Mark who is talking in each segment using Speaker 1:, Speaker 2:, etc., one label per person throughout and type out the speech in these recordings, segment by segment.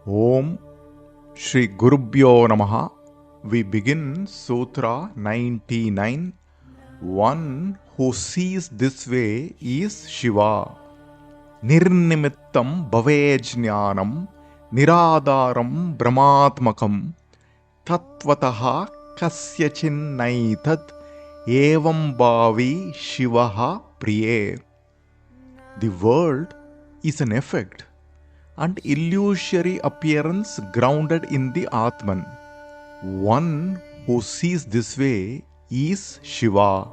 Speaker 1: Om Shri Gurubhyo Namaha. We begin Sutra-99. One who sees this way is Shiva. Nirnimittam bhavejñānam nirādaram brahmatmakam tattvataha kasyachinnaitad evam bhavi shivaha priye. The world is an effect and illusory appearance grounded in the Atman. One who sees this way is Shiva.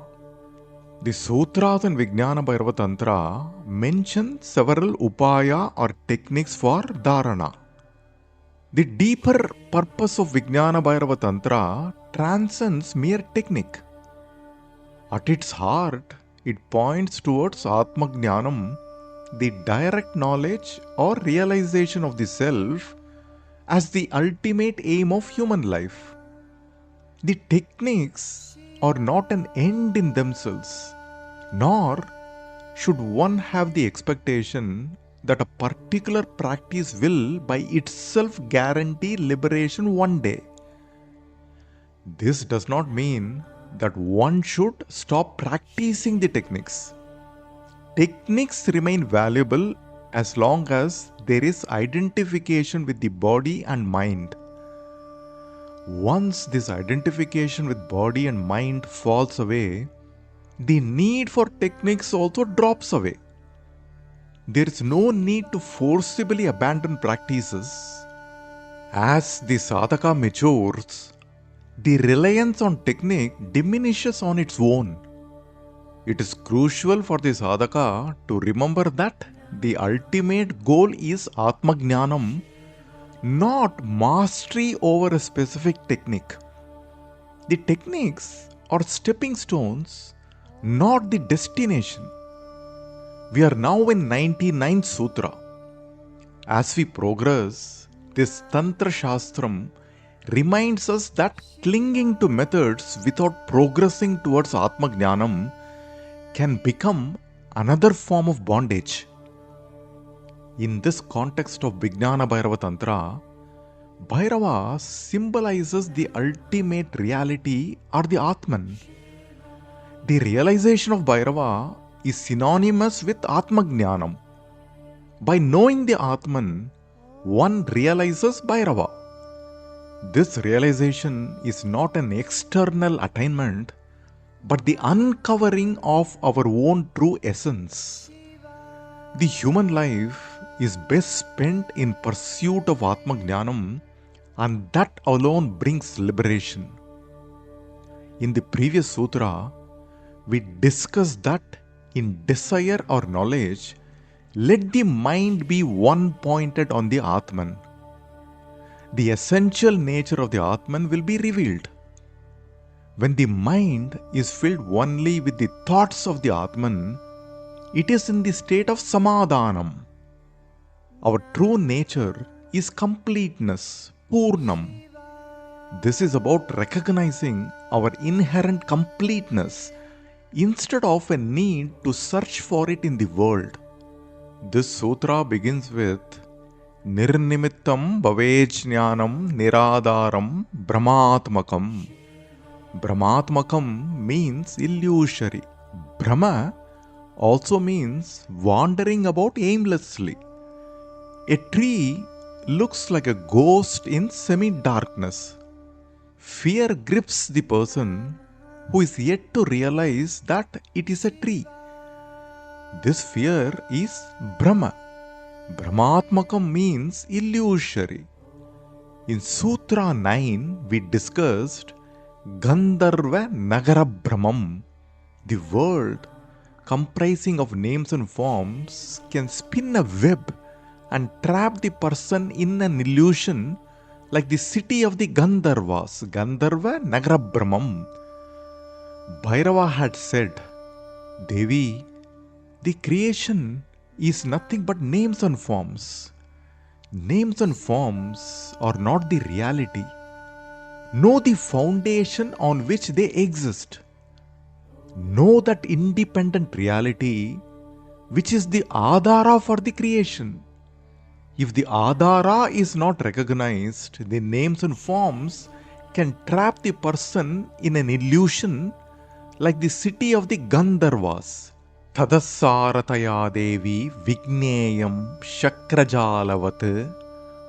Speaker 1: The sutras in Vijñāna-Bhairava-Tantra mention several upaya or techniques for dharana. The deeper purpose of Vijñāna-Bhairava-Tantra transcends mere technique. At its heart, it points towards Atma-Jnanam, the direct knowledge or realization of the self as the ultimate aim of human life. The techniques are not an end in themselves, nor should one have the expectation that a particular practice will by itself guarantee liberation one day. This does not mean that one should stop practicing the techniques. Techniques remain valuable as long as there is identification with the body and mind. Once this identification with body and mind falls away, the need for techniques also drops away. There is no need to forcibly abandon practices. As the sadhaka matures, the reliance on technique diminishes on its own. It is crucial for the sadhaka to remember that the ultimate goal is Atma-Jnanam, not mastery over a specific technique. The techniques are stepping stones, not the destination. We are now in 99th Sutra. As we progress, this Tantra Shastram reminds us that clinging to methods without progressing towards Atma-Jnanam can become another form of bondage. In this context of Vijñāna-Bhairava-Tantra, Bhairava symbolizes the ultimate reality or the Atman. The realization of Bhairava is synonymous with Atma-Jnanam. By knowing the Atman, one realizes Bhairava. This realization is not an external attainment, but the uncovering of our own true essence. The human life is best spent in pursuit of Atma-Jnanam, and that alone brings liberation. In the previous sutra, we discussed that in desire or knowledge, let the mind be one pointed on the Atman. The essential nature of the Atman will be revealed. When the mind is filled only with the thoughts of the Atman, it is in the state of samadhanam. Our true nature is completeness, purnam. This is about recognizing our inherent completeness instead of a need to search for it in the world. This sutra begins with Nirnimittam bhavejñānam nirādaram brahmatmakam. Brahmatmakam means illusory. Brahma also means wandering about aimlessly. A tree looks like a ghost in semi-darkness. Fear grips the person who is yet to realize that it is a tree. This fear is Brahma. Brahmatmakam means illusory. In Sutra 9, we discussed Gandharva Nagara Brahmam. The world, comprising of names and forms, can spin a web and trap the person in an illusion like the city of the Gandharvas, Gandharva Nagara Brahmam. Bhairava had said, Devi, the creation is nothing but names and forms. Names and forms are not the reality. Know the foundation on which they exist. Know that independent reality which is the adhara for the creation. If the Adhara is not recognized, the names and forms can trap the person in an illusion like the city of the Gandharvas. Tadasarataya Devi Vijñēyam Shakrajalavat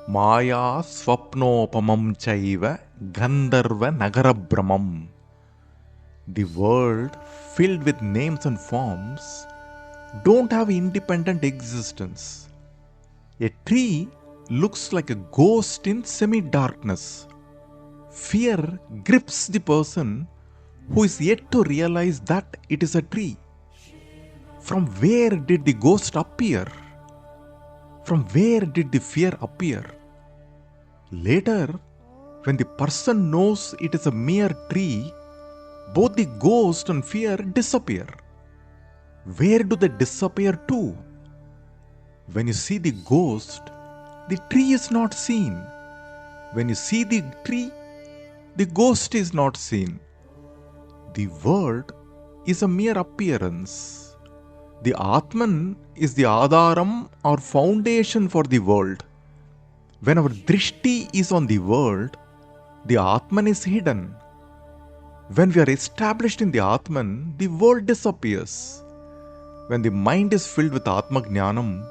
Speaker 1: Maya Swapnopamam Chaiva Gandharva Nagarabramam. The world filled with names and forms don't have independent existence. A tree looks like a ghost in semi-darkness. Fear grips the person who is yet to realize that it is a tree. From where did the ghost appear? From where did the fear appear? Later, when the person knows it is a mere tree, both the ghost and fear disappear. Where do they disappear to? When you see the ghost, the tree is not seen. When you see the tree, the ghost is not seen. The world is a mere appearance. The Atman is the Adharam or foundation for the world. When our drishti is on the world, the Atman is hidden. When we are established in the Atman, the world disappears. When the mind is filled with Atma Jnanam,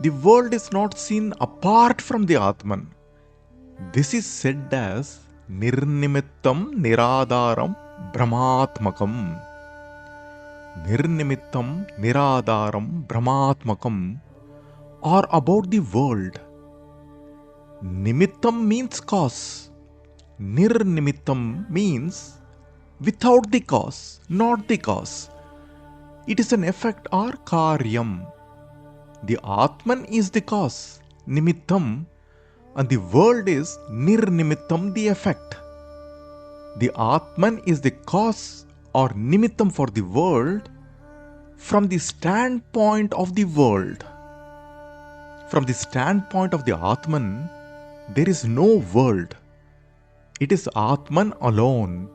Speaker 1: the world is not seen apart from the Atman. This is said as Nirnimittam Niradharam Brahmatmakam. Nirnimittam Niradharam Brahmatmakam are about the world. Nimittam means cause. Nirnimittam means without the cause, not the cause. It is an effect or karyam. The Atman is the cause, nimittam, and the world is nirnimittam, the effect. The Atman is the cause or nimittam for the world from the standpoint of the world. From the standpoint of the Atman, there is no world. It is Atman alone.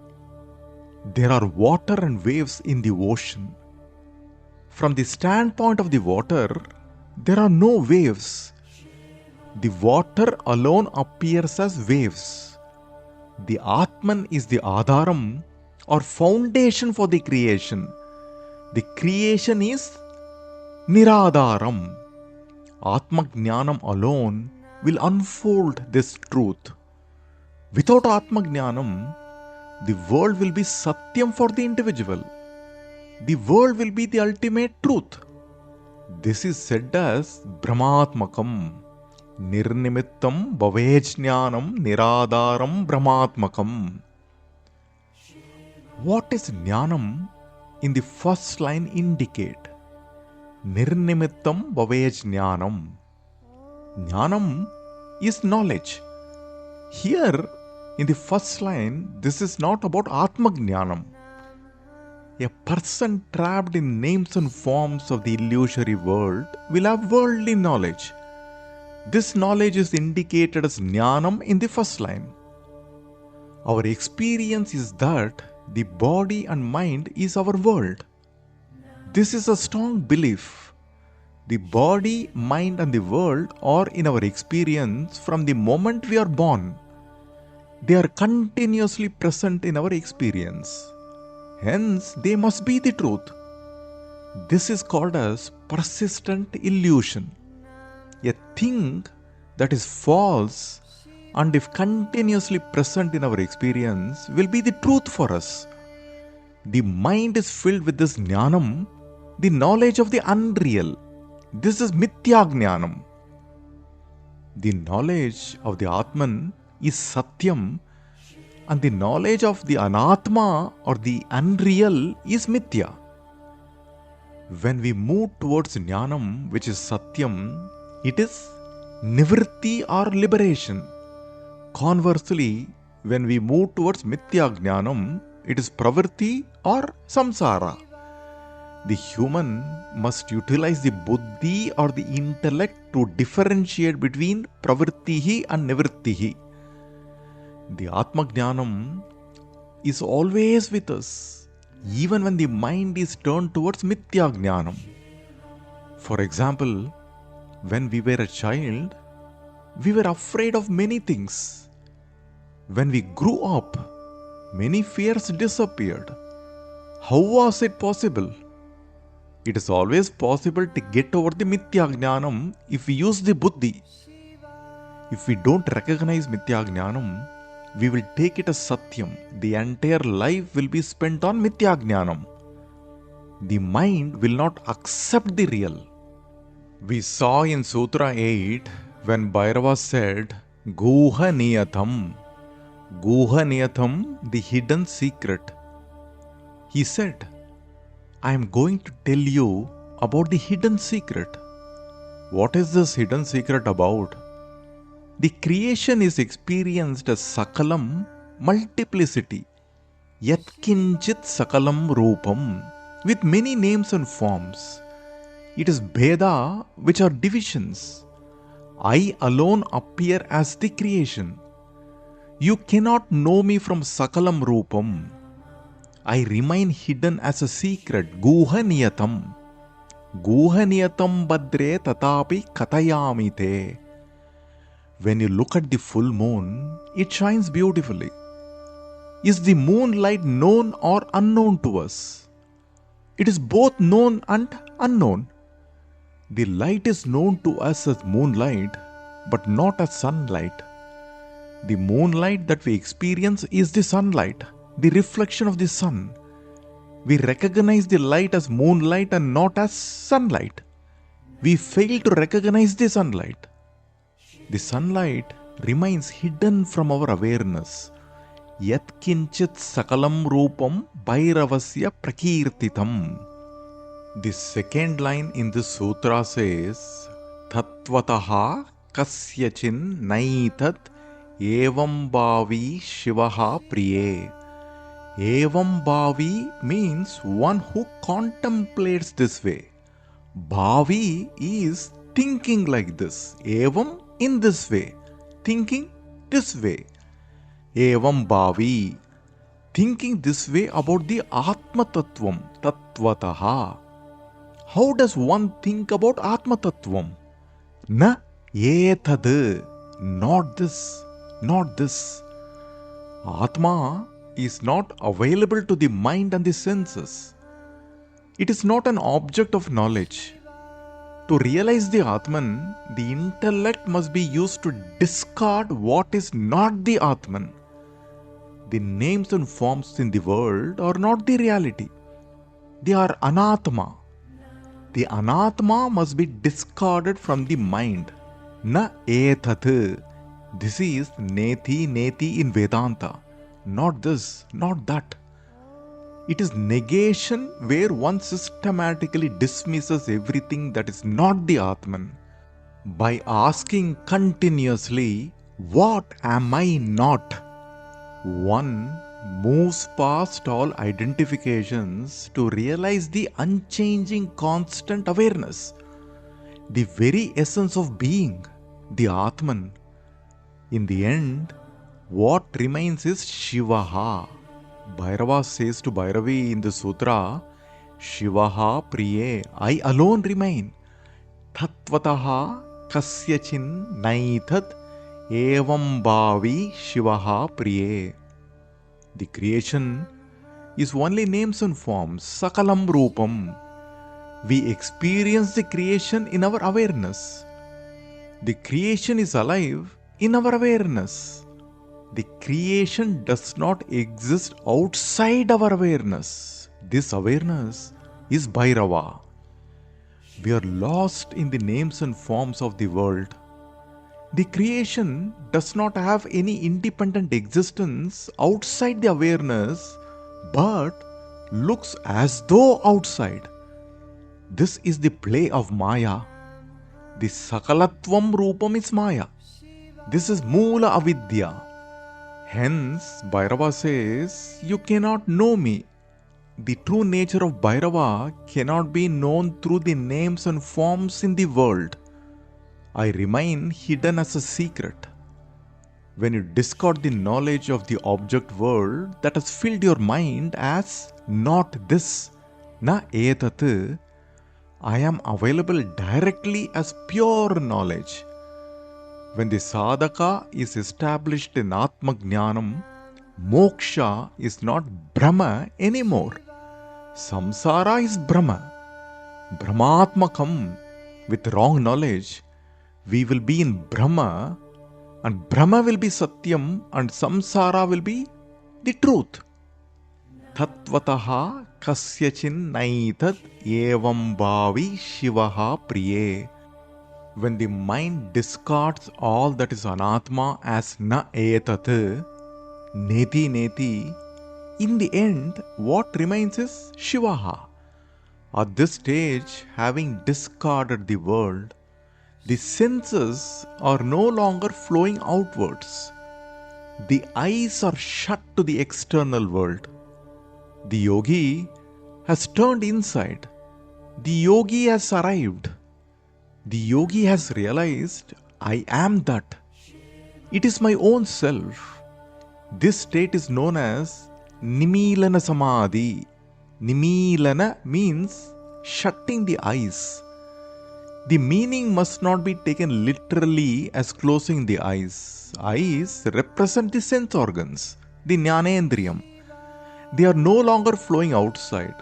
Speaker 1: There are water and waves in the ocean. From the standpoint of the water, there are no waves. The water alone appears as waves. The Atman is the Adharam or foundation for the creation. The creation is Niradharam. Atma Jnanam alone will unfold this truth. Without Atma Jnanam, the world will be Satyam for the individual. The world will be the ultimate truth. This is said as Brahmatmakam. Nirnimittam Bhavejñānam Niradharam Brahmatmakam. What is Jnanam in the first line indicate? Nirnimittam Bhavejñānam. Jnanam is knowledge. Here, in the first line, this is not about Atma Jnanam. A person trapped in names and forms of the illusory world will have worldly knowledge. This knowledge is indicated as Jnanam in the first line. Our experience is that the body and mind is our world. This is a strong belief. The body, mind and the world are in our experience from the moment we are born. They are continuously present in our experience. Hence, they must be the truth. This is called as persistent illusion. A thing that is false and if continuously present in our experience will be the truth for us. The mind is filled with this jnanam, the knowledge of the unreal. This is mithya jnanam. The knowledge of the Atman is satyam, and the knowledge of the anatma or the unreal is mithya. When we move towards jnanam, which is satyam, it is nivritti or liberation. Conversely, when we move towards mithya jnanam, it is pravritti or samsara. The human must utilize the buddhi or the intellect to differentiate between pravrittihi and nivrittihi. The Atma Jnanam is always with us, even when the mind is turned towards Mithya Jnanam. For example, when we were a child, we were afraid of many things. When we grew up, many fears disappeared. How was it possible? It is always possible to get over the Mithya Jnanam if we use the Buddhi. If we don't recognize Mithya Jnanam, we will take it as Satyam. The entire life will be spent on Mithya Jnanam. The mind will not accept the real. We saw in Sutra 8 when Bhairava said, Guha Niyatam. Guha Niyatam, the hidden secret. He said, I am going to tell you about the hidden secret. What is this hidden secret about? The creation is experienced as Sakalam, multiplicity, Yat Kinchit Sakalam Rupam, with many names and forms. It is Bheda, which are divisions. I alone appear as the creation. You cannot know me from Sakalam Rupam. I remain hidden as a secret, Guha Niyatam. Guha Niyatam Badre Tatapi Katayamite. When you look at the full moon, it shines beautifully. Is the moonlight known or unknown to us? It is both known and unknown. The light is known to us as moonlight, but not as sunlight. The moonlight that we experience is the sunlight, the reflection of the sun. We recognize the light as moonlight and not as sunlight. We fail to recognize the sunlight. The sunlight remains hidden from our awareness. Yat kinchit sakalam rupam bhairavasya prakirtitam. The second line in this sutra says, Tattvataha kasyachin naitat evam bhavi shivaha priye. Evam bhavi means one who contemplates this way. Bhavi is thinking like this. Evam in this way. Thinking this way. Evam bhavi. Thinking this way about the Atma Tattvam. Tattvataha. How does one think about Atma Tattvam? Na etad. Not this. Not this. Atma is not available to the mind and the senses. It is not an object of knowledge. To realize the Atman, the intellect must be used to discard what is not the Atman. The names and forms in the world are not the reality. They are anatma. The anatma must be discarded from the mind. Na etat. This is neti in Vedanta. Not this, not that. It is negation where one systematically dismisses everything that is not the Atman. By asking continuously, what am I not? One moves past all identifications to realize the unchanging constant awareness, the very essence of being, the Atman. In the end, what remains is Shivaha. Bhairava says to Bhairavi in the sutra, Shivaha priye, I alone remain. Tattvataha kasyachin naitat evam bhavi Shivaha priye. The creation is only names and forms, Sakalam Rupam. We experience the creation in our awareness. The creation is alive in our awareness. The creation does not exist outside our awareness. This awareness is Bhairava. We are lost in the names and forms of the world. The creation does not have any independent existence outside the awareness, but looks as though outside. This is the play of Maya. The Sakalatvam Rupam is Maya. This is Moola Avidya. Hence, Bhairava says, you cannot know me. The true nature of Bhairava cannot be known through the names and forms in the world. I remain hidden as a secret. When you discard the knowledge of the object world that has filled your mind as not this, na etat, I am available directly as pure knowledge. When the sadhaka is established in Atma Jnanam, moksha is not Brahma anymore. Samsara is Brahma. Brahmatmakam. With wrong knowledge, we will be in Brahma, and Brahma will be Satyam, and Samsara will be the truth. Tatvataha kasyachin naitad evam bhavi shivaha priye. When the mind discards all that is anatma as na etat, neti neti, in the end, what remains is Shivaha. At this stage, having discarded the world, the senses are no longer flowing outwards. The eyes are shut to the external world. The yogi has turned inside. The yogi has arrived. The yogi has realized, I am that. It is my own self. This state is known as Nimilana Samadhi. Nimilana means shutting the eyes. The meaning must not be taken literally as closing the eyes. Eyes represent the sense organs, the Jnanendriyam. They are no longer flowing outside.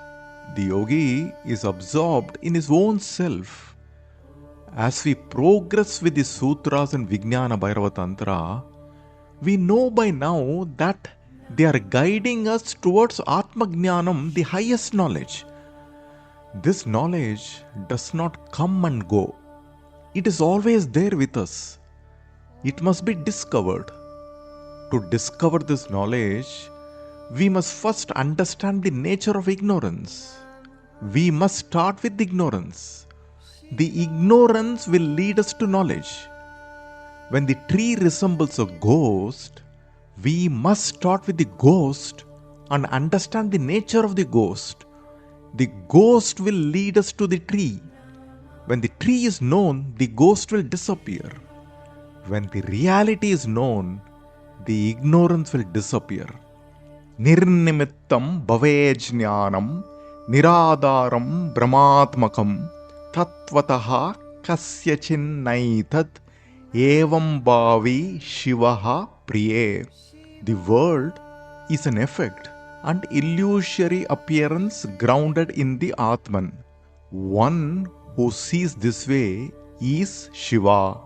Speaker 1: The yogi is absorbed in his own self. As we progress with the sutras and Vijñāna-Bhairava-Tantra, we know by now that they are guiding us towards Atma Jnanam, the highest knowledge. This knowledge does not come and go. It is always there with us. It must be discovered. To discover this knowledge, we must first understand the nature of ignorance. We must start with ignorance. The ignorance will lead us to knowledge. When the tree resembles a ghost, we must start with the ghost and understand the nature of the ghost. The ghost will lead us to the tree. When the tree is known, the ghost will disappear. When the reality is known, the ignorance will disappear. Nirnimittam bhavejñānam nirādāram brahmatmakam tatvataha kasyachin naitad evam bhavi shivaha priye. The world is an effect and illusory appearance grounded in the Atman. One who sees this way is Shiva.